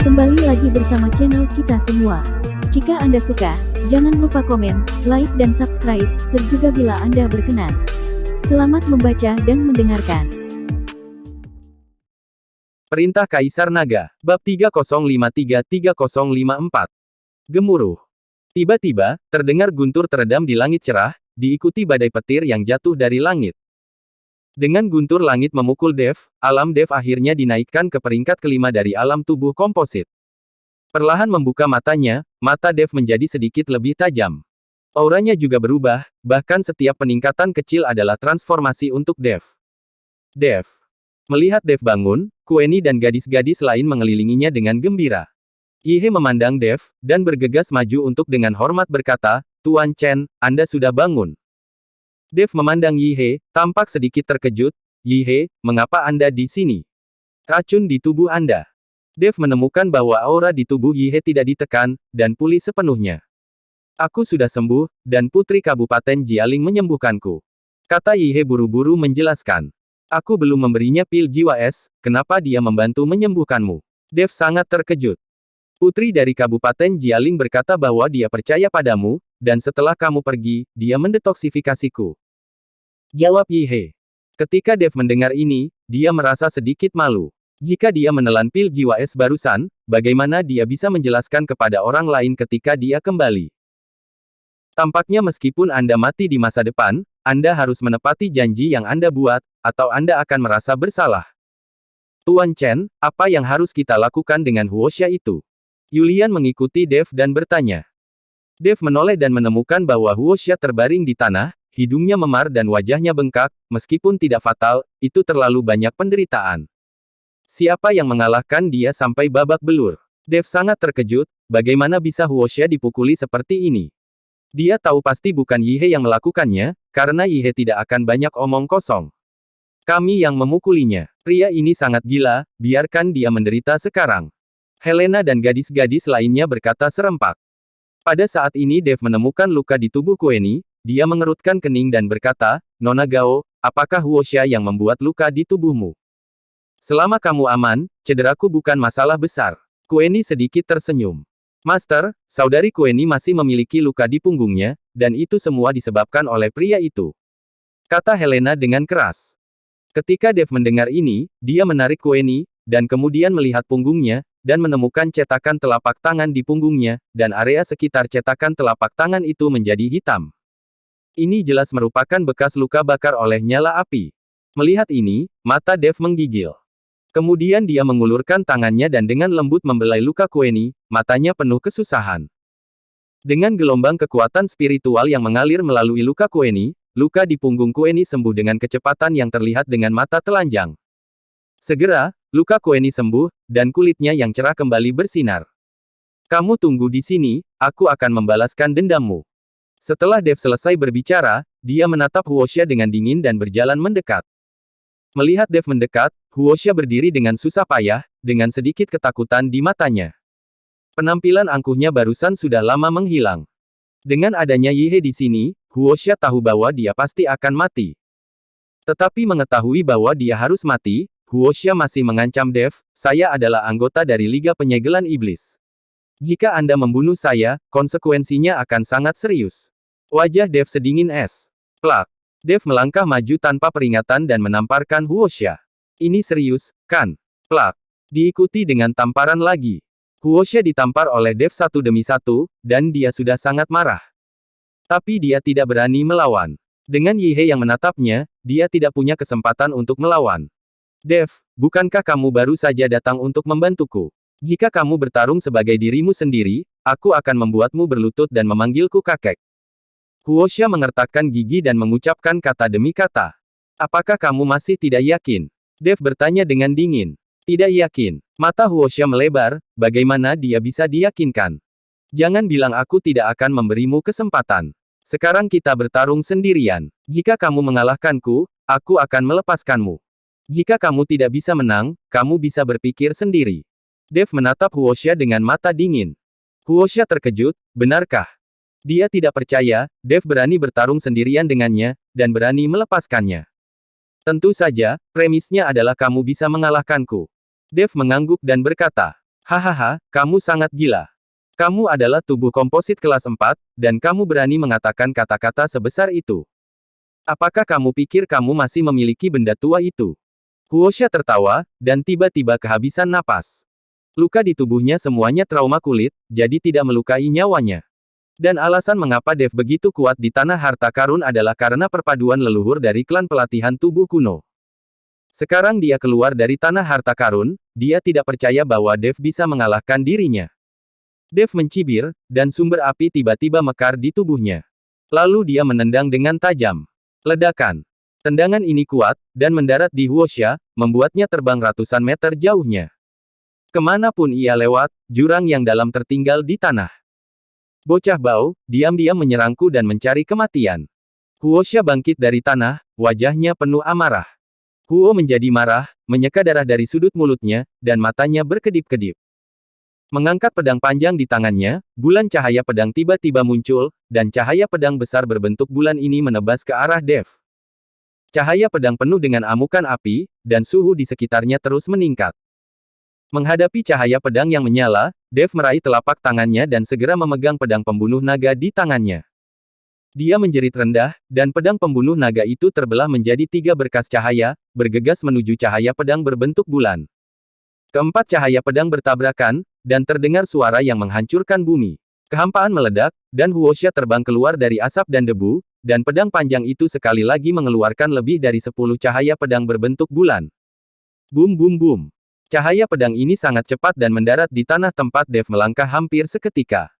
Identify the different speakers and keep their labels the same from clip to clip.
Speaker 1: Kembali lagi bersama channel kita semua. Jika Anda suka, jangan lupa komen, like dan subscribe, serta bila Anda berkenan. Selamat membaca dan mendengarkan.
Speaker 2: Perintah Kaisar Naga, Bab 3053-3054. Gemuruh. Tiba-tiba, terdengar guntur teredam di langit cerah, diikuti badai petir yang jatuh dari langit. Dengan guntur langit memukul Dev, alam Dev akhirnya dinaikkan ke peringkat kelima dari alam tubuh komposit. Perlahan membuka matanya, mata Dev menjadi sedikit lebih tajam. Auranya juga berubah, bahkan setiap peningkatan kecil adalah transformasi untuk Dev. Dev. Melihat Dev bangun, Kueni dan gadis-gadis lain mengelilinginya dengan gembira. Yihe memandang Dev, dan bergegas maju untuk dengan hormat berkata, "Tuan Chen, Anda sudah bangun." Dev memandang Yihe, tampak sedikit terkejut. "Yihe, mengapa Anda di sini? Racun di tubuh Anda." Dev menemukan bahwa aura di tubuh Yihe tidak ditekan, dan pulih sepenuhnya. "Aku sudah sembuh, dan Putri Kabupaten Jialing menyembuhkanku," kata Yihe buru-buru menjelaskan. "Aku belum memberinya pil jiwa es, kenapa dia membantu menyembuhkanmu?" Dev sangat terkejut. "Putri dari Kabupaten Jialing berkata bahwa dia percaya padamu, dan setelah kamu pergi, dia mendetoksifikasiku," jawab Yihe. Ketika Dev mendengar ini, dia merasa sedikit malu. Jika dia menelan pil jiwa es barusan, bagaimana dia bisa menjelaskan kepada orang lain ketika dia kembali? "Tampaknya meskipun Anda mati di masa depan, Anda harus menepati janji yang Anda buat, atau Anda akan merasa bersalah. Tuan Chen, apa yang harus kita lakukan dengan Huoxia itu?" Yulian mengikuti Dev dan bertanya. Dev menoleh dan menemukan bahwa Huoxia terbaring di tanah, hidungnya memar dan wajahnya bengkak, meskipun tidak fatal, itu terlalu banyak penderitaan. Siapa yang mengalahkan dia sampai babak belur? Dev sangat terkejut, bagaimana bisa Huoxia dipukuli seperti ini? Dia tahu pasti bukan Yihe yang melakukannya, karena Yihe tidak akan banyak omong kosong. "Kami yang memukulinya. Pria ini sangat gila, biarkan dia menderita sekarang," Helena dan gadis-gadis lainnya berkata serempak. Pada saat ini Dev menemukan luka di tubuh Kueni, dia mengerutkan kening dan berkata, "Nona Gao, apakah Huoxia yang membuat luka di tubuhmu?" "Selama kamu aman, cederaku bukan masalah besar." Kueni sedikit tersenyum. "Master, saudari Kueni masih memiliki luka di punggungnya, dan itu semua disebabkan oleh pria itu," kata Helena dengan keras. Ketika Dev mendengar ini, dia menarik Kueni, dan kemudian melihat punggungnya, dan menemukan cetakan telapak tangan di punggungnya, dan area sekitar cetakan telapak tangan itu menjadi hitam. Ini jelas merupakan bekas luka bakar oleh nyala api. Melihat ini, mata Dev menggigil. Kemudian dia mengulurkan tangannya dan dengan lembut membelai luka Kueni, matanya penuh kesusahan. Dengan gelombang kekuatan spiritual yang mengalir melalui luka Kueni, luka di punggung Kueni sembuh dengan kecepatan yang terlihat dengan mata telanjang. Segera, luka Kueni sembuh, dan kulitnya yang cerah kembali bersinar. "Kamu tunggu di sini, aku akan membalaskan dendammu." Setelah Dev selesai berbicara, dia menatap Huoxia dengan dingin dan berjalan mendekat. Melihat Dev mendekat, Huoxia berdiri dengan susah payah, dengan sedikit ketakutan di matanya. Penampilan angkuhnya barusan sudah lama menghilang. Dengan adanya Yihe di sini, Huoxia tahu bahwa dia pasti akan mati. Tetapi mengetahui bahwa dia harus mati, Huoxia masih mengancam Dev, "Saya adalah anggota dari Liga Penyegelan Iblis. Jika Anda membunuh saya, konsekuensinya akan sangat serius." Wajah Dev sedingin es. Plak. Dev melangkah maju tanpa peringatan dan menamparkan Huoxia. "Ini serius, kan?" Plak. Diikuti dengan tamparan lagi. Huoxia ditampar oleh Dev satu demi satu, dan dia sudah sangat marah. Tapi dia tidak berani melawan. Dengan Yihe yang menatapnya, dia tidak punya kesempatan untuk melawan. "Dev, bukankah kamu baru saja datang untuk membantuku? Jika kamu bertarung sebagai dirimu sendiri, aku akan membuatmu berlutut dan memanggilku kakek." Huoxia mengertakkan gigi dan mengucapkan kata demi kata. "Apakah kamu masih tidak yakin?" Dev bertanya dengan dingin. "Tidak yakin." Mata Huoxia melebar, bagaimana dia bisa diyakinkan? "Jangan bilang aku tidak akan memberimu kesempatan. Sekarang kita bertarung sendirian. Jika kamu mengalahkanku, aku akan melepaskanmu. Jika kamu tidak bisa menang, kamu bisa berpikir sendiri." Dev menatap Huoxia dengan mata dingin. Huoxia terkejut, benarkah? Dia tidak percaya, Dev berani bertarung sendirian dengannya, dan berani melepaskannya. "Tentu saja, premisnya adalah kamu bisa mengalahkanku." Dev mengangguk dan berkata, "Hahaha, kamu sangat gila. Kamu adalah tubuh komposit kelas 4, dan kamu berani mengatakan kata-kata sebesar itu. Apakah kamu pikir kamu masih memiliki benda tua itu?" Huosha tertawa, dan tiba-tiba kehabisan napas. Luka di tubuhnya semuanya trauma kulit, jadi tidak melukai nyawanya. Dan alasan mengapa Dev begitu kuat di tanah harta karun adalah karena perpaduan leluhur dari klan pelatihan tubuh kuno. Sekarang dia keluar dari tanah harta karun, dia tidak percaya bahwa Dev bisa mengalahkan dirinya. Dev mencibir, dan sumber api tiba-tiba mekar di tubuhnya. Lalu dia menendang dengan tajam. Ledakan. Tendangan ini kuat, dan mendarat di Huosha, membuatnya terbang ratusan meter jauhnya. Kemanapun ia lewat, jurang yang dalam tertinggal di tanah. Bocah bau, diam-diam menyerangku dan mencari kematian. Huosha bangkit dari tanah, wajahnya penuh amarah. Huo menjadi marah, menyeka darah dari sudut mulutnya, dan matanya berkedip-kedip. Mengangkat pedang panjang di tangannya, bulan cahaya pedang tiba-tiba muncul, dan cahaya pedang besar berbentuk bulan ini menebas ke arah Dev. Cahaya pedang penuh dengan amukan api, dan suhu di sekitarnya terus meningkat. Menghadapi cahaya pedang yang menyala, Dev meraih telapak tangannya dan segera memegang pedang pembunuh naga di tangannya. Dia menjerit rendah, dan pedang pembunuh naga itu terbelah menjadi 3 berkas cahaya, bergegas menuju cahaya pedang berbentuk bulan. Keempat cahaya pedang bertabrakan, dan terdengar suara yang menghancurkan bumi. Kehampaan meledak, dan Huosha terbang keluar dari asap dan debu, dan pedang panjang itu sekali lagi mengeluarkan lebih dari 10 cahaya pedang berbentuk bulan. Bum bum bum. Cahaya pedang ini sangat cepat dan mendarat di tanah tempat Dev melangkah hampir seketika.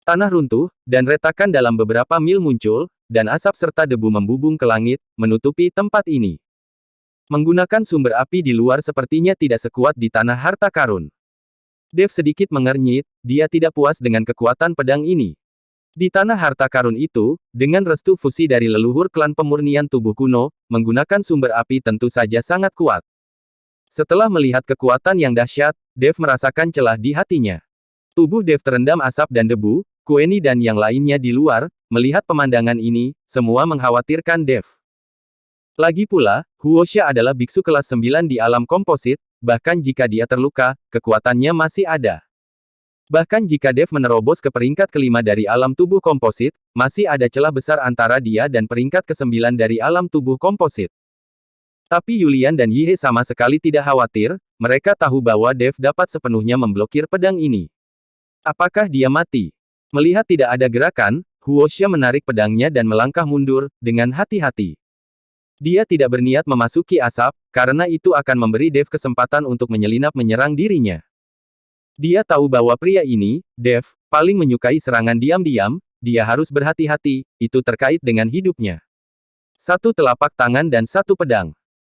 Speaker 2: Tanah runtuh, dan retakan dalam beberapa mil muncul, dan asap serta debu membubung ke langit, menutupi tempat ini. Menggunakan sumber api di luar sepertinya tidak sekuat di tanah harta karun. Dev sedikit mengernyit, dia tidak puas dengan kekuatan pedang ini. Di tanah harta karun itu, dengan restu fusi dari leluhur klan pemurnian tubuh kuno, menggunakan sumber api tentu saja sangat kuat. Setelah melihat kekuatan yang dahsyat, Dev merasakan celah di hatinya. Tubuh Dev terendam asap dan debu, Kueni dan yang lainnya di luar, melihat pemandangan ini, semua mengkhawatirkan Dev. Lagi pula, Huosha adalah biksu kelas 9 di alam komposit, bahkan jika dia terluka, kekuatannya masih ada. Bahkan jika Dev menerobos ke peringkat kelima dari alam tubuh komposit, masih ada celah besar antara dia dan peringkat ke-9 dari alam tubuh komposit. Tapi Yulian dan Yihe sama sekali tidak khawatir, mereka tahu bahwa Dev dapat sepenuhnya memblokir pedang ini. Apakah dia mati? Melihat tidak ada gerakan, Huosha menarik pedangnya dan melangkah mundur, dengan hati-hati. Dia tidak berniat memasuki asap, karena itu akan memberi Dev kesempatan untuk menyelinap menyerang dirinya. Dia tahu bahwa pria ini, Dev, paling menyukai serangan diam-diam, dia harus berhati-hati, itu terkait dengan hidupnya. 1 telapak tangan dan 1 pedang.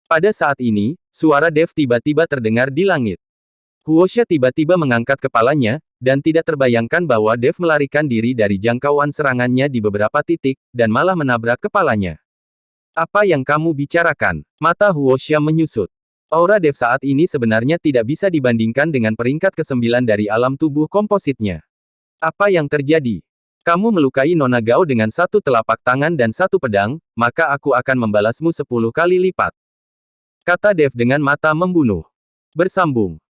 Speaker 2: Pada saat ini, suara Dev tiba-tiba terdengar di langit. Huosha tiba-tiba mengangkat kepalanya, dan tidak terbayangkan bahwa Dev melarikan diri dari jangkauan serangannya di beberapa titik, dan malah menabrak kepalanya. Apa yang kamu bicarakan? Mata Huosha menyusut. Aura Dev saat ini sebenarnya tidak bisa dibandingkan dengan peringkat ke-9 dari alam tubuh kompositnya. Apa yang terjadi? Kamu melukai Nona Gao dengan 1 telapak tangan dan 1 pedang, maka aku akan membalasmu 10 kali lipat. Kata Dev dengan mata membunuh. Bersambung.